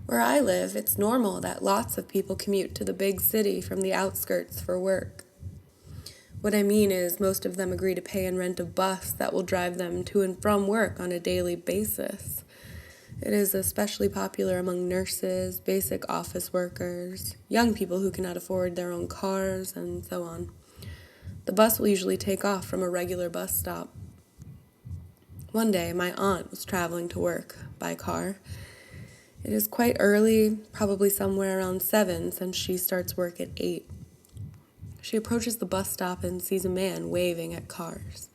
Where I live, it's normal that lots of people commute to the big city from the outskirts for work. What I mean is, most of them agree to pay and rent a bus that will drive them to and from work on a daily basis. It is especially popular among nurses, basic office workers, young people who cannot afford their own cars, and so on. The bus will usually take off from a regular bus stop. One day, my aunt was traveling to work by car. It is quite early, probably somewhere around 7, since she starts work at 8. She approaches the bus stop and sees a man waving at cars.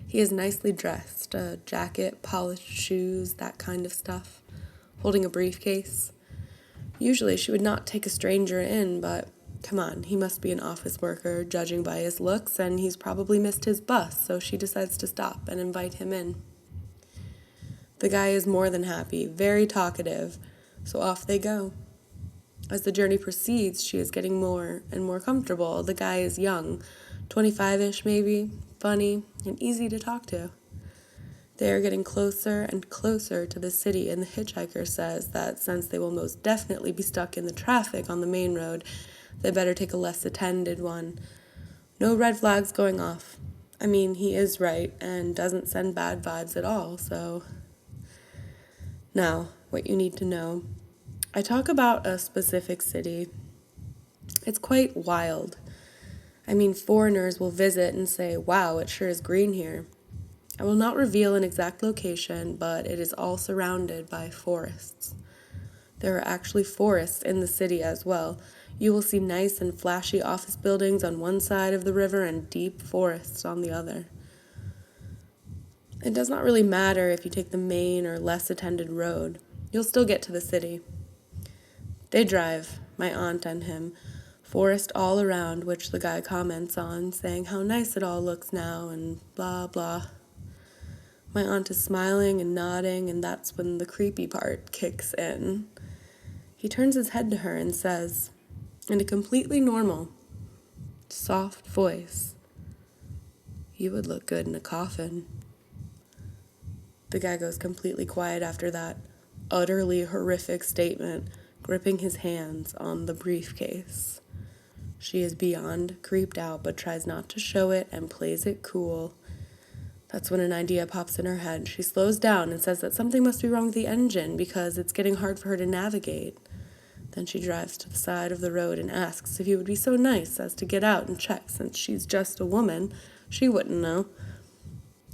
He is nicely dressed, a jacket, polished shoes, that kind of stuff, holding a briefcase. Usually she would not take a stranger in, but come on, he must be an office worker, judging by his looks, and he's probably missed his bus, so she decides to stop and invite him in. The guy is more than happy, very talkative, so off they go. As the journey proceeds, she is getting more and more comfortable. The guy is young, 25-ish maybe, funny, and easy to talk to. They are getting closer and closer to the city, and the hitchhiker says that since they will most definitely be stuck in the traffic on the main road, they better take a less attended one. No red flags going off. I mean, he is right and doesn't send bad vibes at all, so... Now, what you need to know. I talk about a specific city. It's quite wild. I mean, foreigners will visit and say, wow, it sure is green here. I will not reveal an exact location, but it is all surrounded by forests. There are actually forests in the city as well. You will see nice and flashy office buildings on one side of the river and deep forests on the other. It does not really matter if you take the main or less attended road. You'll still get to the city. They drive, my aunt and him, forest all around, which the guy comments on, saying how nice it all looks now and blah, blah. My aunt is smiling and nodding, and that's when the creepy part kicks in. He turns his head to her and says, in a completely normal, soft voice, "You would look good in a coffin." The guy goes completely quiet after that utterly horrific statement, gripping his hands on the briefcase. She is beyond creeped out, but tries not to show it and plays it cool. That's when an idea pops in her head. She slows down and says that something must be wrong with the engine because it's getting hard for her to navigate. Then she drives to the side of the road and asks if he would be so nice as to get out and check, since she's just a woman. She wouldn't know.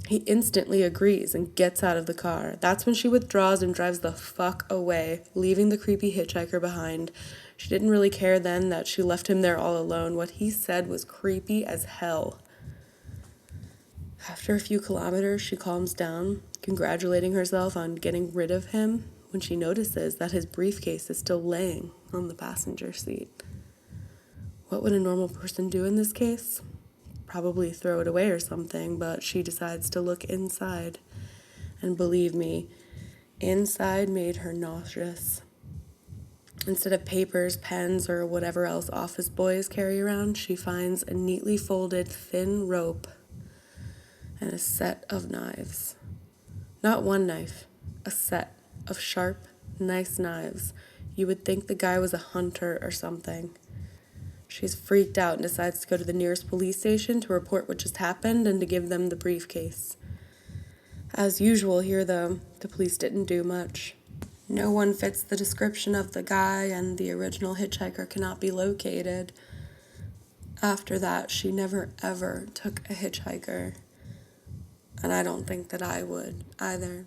He instantly agrees and gets out of the car. That's when she withdraws and drives the fuck away, leaving the creepy hitchhiker behind. She didn't really care then that she left him there all alone. What he said was creepy as hell. After a few kilometers, she calms down, congratulating herself on getting rid of him when she notices that his briefcase is still laying on the passenger seat. What would a normal person do in this case? Probably throw it away or something, but she decides to look inside. And believe me, inside made her nauseous. Instead of papers, pens, or whatever else office boys carry around, she finds a neatly folded thin rope and a set of knives. Not one knife, a set of sharp, nice knives. You would think the guy was a hunter or something. She's freaked out and decides to go to the nearest police station to report what just happened and to give them the briefcase. As usual here, though, the police didn't do much. No one fits the description of the guy, and the original hitchhiker cannot be located. After that, she never ever took a hitchhiker. And I don't think that I would either.